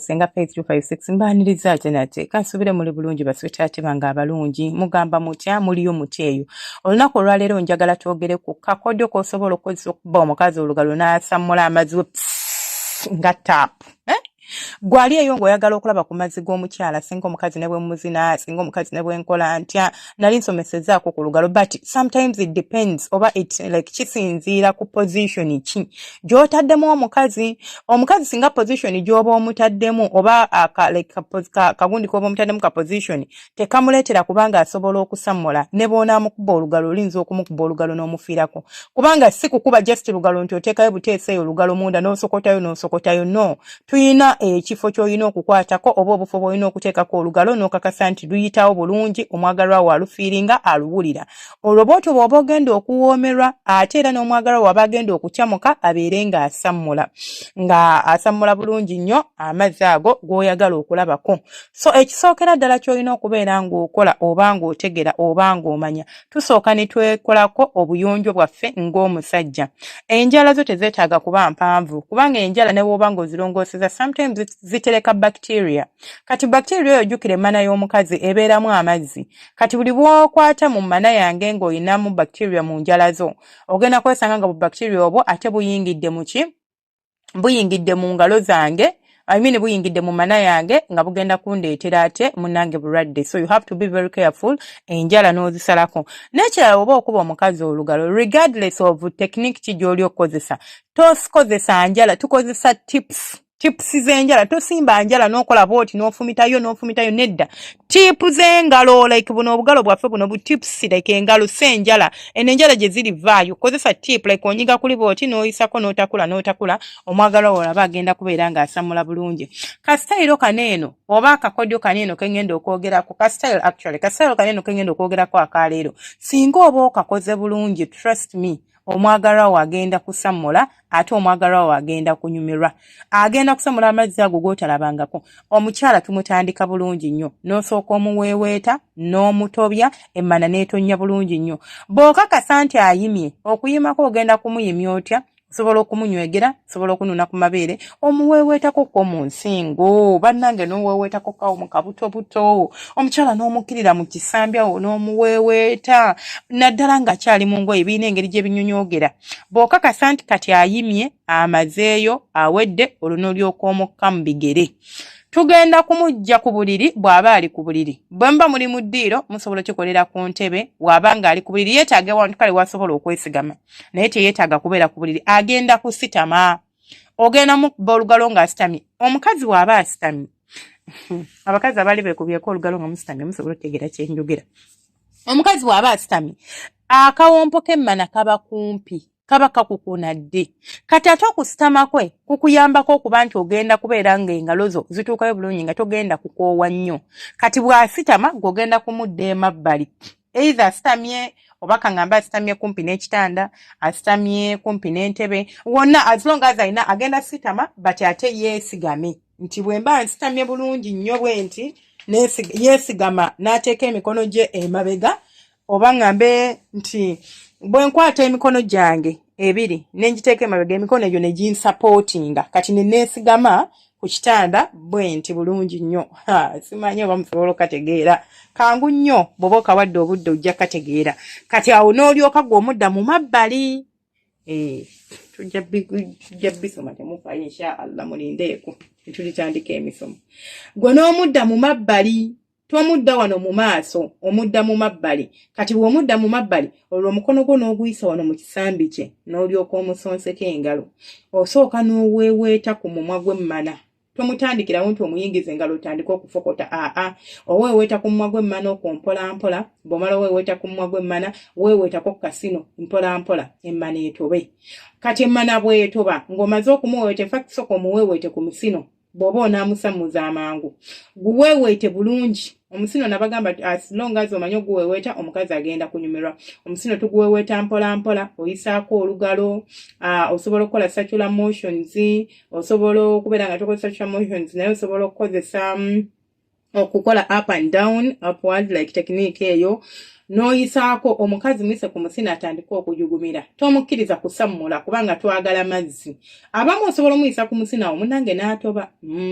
kusenga 5256 mbaniriza ate nate kansubire muli bulungi basweta ate banga abalungi mugamba mutya muliyo mutyeyo olunaku olwaleero njagala twogere ku kakodyo k'osobola okukozesa okuba omukazi olugalo n'asammula amazzi nga taapu gwali eyo ng'oyagala okulaba ku mazzi g'omukyala singa omukazi ne bwe muzina singa omukazi ne bwe nkola ntya nali nsomesezzaako ku lugalo but sometimes it depends oba it like kisinziira ku position ki gy'otaddemu omukazi singa position gy'oba omutaddemu oba kagundi k'oba omutaddemu ka position tekamuleetera kubanga asobola okusammula ne bw'onaamukuba olugalo olinza okumukuba olugalo n'omufiirako kubanga si kukuba just lugalo nti oteekayo buteeseeyo olugalo munda n'osokotayo no tuyina ekifo ky'olina okukwatako oba obufo bw'olina okuteekako olugalo n'okakasa nti luyitawo bulungi omwagalwa wo alufiiringa aluwulira olwo bw'otyo bw'oba ogenda okuwoomerwa ate era n'omwagalwa wo aba agenda okukyamuka abeere ng'asammula bulungi nnyo amazzi ago g'oyagala okulabako so ekisookera ddala ky'olina okubeera ng'okola oba ng'otegera oba ng'omanya tusooka ne twekolako obuyonjo bwaffe ng'omusajja enjala zo tezeetaaga kuba mpanvu kubanga enjala ne bw'oba ng'ozirongooseza sometimes zitereka bacteria kati bacteria eyo jjukira emmana y'omukazi ebeeramu amazzi kati buli bw'okwata mu mmana yange ng'olinamu bacteria mu njala zo ogenda kwesanga nga bu bacteria obwo ate buyingidde mu ngalo zange buyingidde mu mana yange nga bugenda kundeetera ate munnange bulwadde so you have to be very careful enjala n'ozisalako n'ekirala oba okuba omukazi olugalo regardless of technique ki gy'oli okukozesa tosikozesa njala tukozesa tips z'enjala tosimba njala n'okola bwoti n'ofumitayo nedda tipu z'engalo like buno obugalo bwaffe buno bu tips like engalo s'enjala enjala gye ziri vaayo kozesa tip like onyiga kuli bwoti n'oyisako n'otakula omwagalwa wo olaba agenda kubeera ng'asamula bulungi kasitayiro kaneeno oba akakodyo kaneeno kengenda okwogerako kasitayiro kaneeno kengenda okwogerako akaleero singa oba okakoze bulungi trust me omwagalwa wo agenda kusammula ate omwagalwa wo agenda kunyumirwa agenda kusammula amazzi ago g'otalabangako omukyala tumutandika bulungi nnyo n'osooka omuweeweeta n'omutobya emmana n'etonnya bulungi nnyo bw'okakasa nti ayimye okuyimako ogenda kumuyimya otya osobola okumunywegera osobola okununa ku mabeere omuweeweetako ko mu nsingo bannange n'oweeweetako kawo mu kabutobuto omukyala n'omukkirira mu kisambyawo n'omuweeweeta naddala ng'akyali mu ngoye birina engeri gye binyonyoogera bw'okakasa nti kati ayimye amazeeyo awedde olunolyoka omukka mu bigere tugenda kumujja ku buliri bw'aba ali ku buliri bwe mba muli mu ddiiro musobola kikolera ku ntebe bw'aba ng'ali ku buliri yeetaaga wantu kale wasobola okwesigama naye teyeetaaga kubeera ku buliri agenda kusitama ogenda mukuba olugalo ng'asitamye omukazi bw'aba asitamye abakazi abaali beekubyeko olugalo nga musitamye musobola okutegeera kye njogera omukazi bw'aba asitamye akawompo k'emmana kaba kumpi kaba kakukunadde kati ate okusitama kwe kukuyambako okuba nti ogenda kubeera ng'engalo zo zituukayo bulungi nga togenda kukoowa nnyo kati bw'asitama ng'ogenda kumudda emabbali either asitamye oba kaŋŋamba asitamye kumpi n'ekitanda asitamye kumpi n'entebe wonna as long as alina agenda sitama but ate yeesigame nti bwe mba nsitamye bulungi nnyo bwe nti yeesigama n'ateeka emikono gye emabega oba ŋŋambe nti bwe nkwata emikono gyange ebiri n'engiteeka emabega emikono egyo ne ginsapootinga kati ne neesigama ku kitanda bwe nti bulungi nnyo simanyi oba musobola okategeera kangu nnyo bw'oba okawadde obudde ojja kategeera kati awo n'olyoka gw'omudda mu mabbali tujja bisoma temufaayo inshaallah mulindeeko netulitandika emisomo gwe n'omudda mu mabbali tomudda wano mu maaso omudda mu mabbali kati bw'omudda mu mabbali olwo omukono gwo n'oguyisa wano mu kisambi kye n'olyoka omusonseko engalo osooka n'oweeweeta ku mumwa gw'emmana tomutandikirawo nti omuyingiza engalo otandika okufokota oweeweeta ku mumwa gw'emmana okwo mpolampola bw'omala oweeweeta ku mumwa gw'emmana weeweetako ku kasino mpolampola emmana etobe kati emmana bw'etoba ng'omaze okumuweeta infact sooka omuweeweete ku musino bw'oba onaamusamuza amangu guweeweete bulungi omusino nabagamba as long as omanyi oguweeweeta omukazi agenda kunyumirwa omusino tuguweeweeta mpolampola oyisaako olugalo osobola okukola circular motions osobola okubeera nga tokozesa circular motions naye osobola okukozesa okukola up and down upward like technique eyo noyisaako omukazi mwise ku musina atandika okujugumira tomukkiriza kusammula kubanga twagala mazzi abamu osobola omuyisa ku musina omunange n'atoba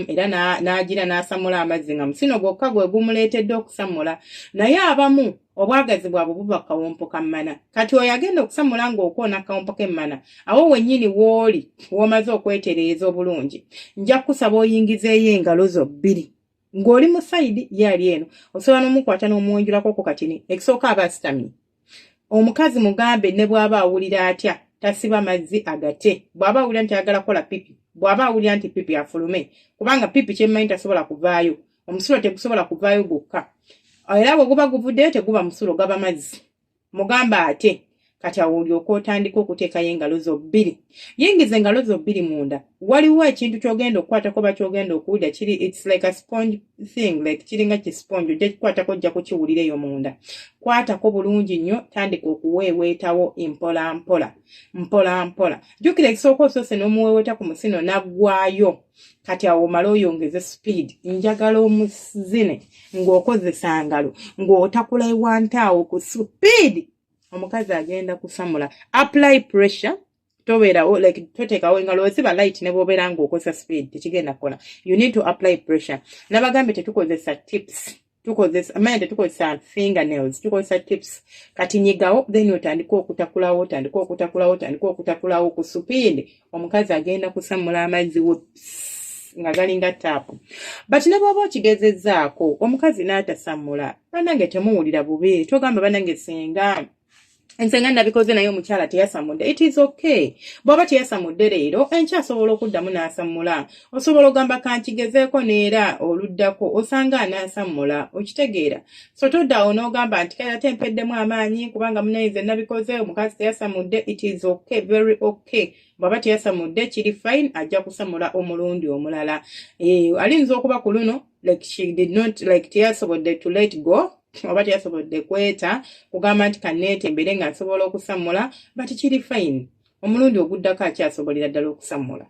era n'agira n'asamula amazzi nga musino gwokka gwe gumuleetedde okusammula naye abamu obwagazi bwabwe buba kawompo kammana kati oyo agenda okusammula ng'okoona kawompo k'emmana awo wennyini w'oli w'omaze okwetereeza obulungi nja kusaba oyingizeeyo engalo zo bbiri ng'oli mu sayidi yali eno osobola n'omukwata n'omuwonjulako ku katini ekisooka aba asitamye omukazi mugambe ne bw'aba awulira atya tasiba mazzi agate bw'aba awulira nti ayagala kola pipi bw'aba awulira nti pipi afulume kubanga pipi kyemmanyi tasobola kuvaayo omusulo tegusobola kuvaayo gwokka era bwe guba guvuddeyo teguba musulo gaba mazzi mugamba ate kati awo olyoka otandika okuteekayo engalo zo bbiri yingiza engalo zo bbiri munda waliwo ekintu ky'ogenda okukwatako ba ky'ogenda okuwulira kiri it's like a sponge thing like kiringa kisponge ojja kikwatako ojja kukiwulireyo munda kwatako bulungi nnyo tandika okuweeweetawo mpola mpola jjukira ekisooka osoose n'omuweeweeta ku musino naggwaayo kati awo omale oyongeze speed njagala omuzine ng'okozesa ngalo ng'otakula ewantaawo ku speed omukazi agenda kusamula apply pressure tobeerawo like toteekawo engalo osiba light ne bw'obeera ng'okozesa speed tekigenda kukola you need to apply pressure nabagambe tetukozesa tips tetukozesa fingernails tukozesa tips kati nyigawo then otandika okutakulawo ku speed omukazi agenda kusamula amazzi nga galinga taapu but ne bw'oba okigezezzaako omukazi n'atasamula bannange temuwulira bubi togamba bannange senga ensenga nabikoze naye omukyala teyasamudde it is okay bw'oba teyasamudde leero enkya asobola okuddamu n'asamula osobola ogamba kankigezeeko neera oluddako osanga anaasamula okitegeera so toddawo n'ogamba nti kaya tempeddemu amaanyi kubanga munayize nabikoze omukazi teyasamudde it is okay very okay bw'aba teyasamudde kiri fine ajja kusamula omulundi omulala alinza okuba ku luno like she did not like teyasobodde to let go oba teyasobodde kweta kugamba nti kanneetembere nga nsobola okusamula but kiri fine omulundi oguddako akyasobolera ddala okusamula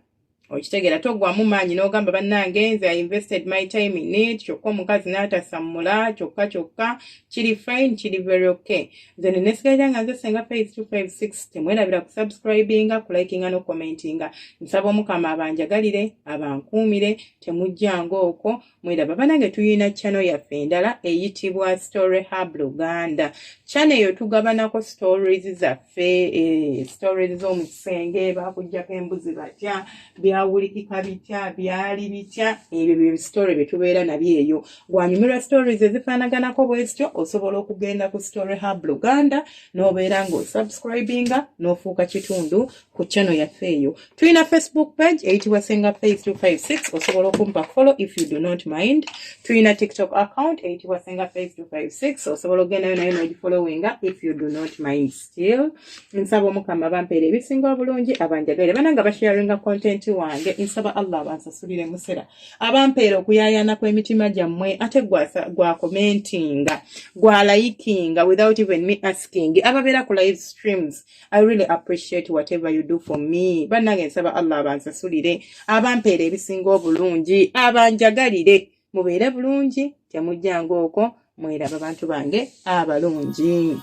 okitegeera toggwamu maanyi n'ogamba bannange nze I invested my time in it kyokka omukazi n'atasamula kyokka kiri fine kiri very okay nze nesigalira nga nze senga Face 256 temwerabira kusubscribinga kulikinga n'okomentinga nsaba omukama abanjagalire abankuumire temujjanga okwo mweraba bannange tuyina channel yaffe endala eyitibwa Story Hub Uganda channel eyo tugabanako stories zaffe stories z'omu kisenge bakuggyako embuzi batya byawulikika bitya byali bitya ebyo bye story bye tubeera nabyo eyo gwanyumirwa stories ezifaanaganako bwezityo osobola okugenda ku Story Hub Uganda n'obeera ng'osubscribinga n'ofuuka kitundu ku channel yaffe eyo tulina Facebook page eyitibwa Senga Face 256 osobola okumpa follow if you do not mind tulina TikTok account eyitibwa Senga Face 256 osobola ogendayo nayo n'ogifollowinga if you do not mind still nsaba omukama bampeera ebisinga obulungi abanjagalire bananga basharinga content wange nsaba Allah abansasulire musera abampeera okuyaayana kw'emitima gyammwe ate gwa commentinga gwa likinga without even me asking ababeera ku live streams I really appreciate whatever you do for me bannange nsaba Allah abansasulire abampeera ebisinga obulungi abanjagalire mubeere bulungi temujjanga okwo mweraba bantu bange abalungi.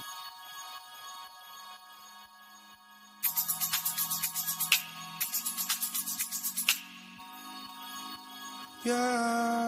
Yeah.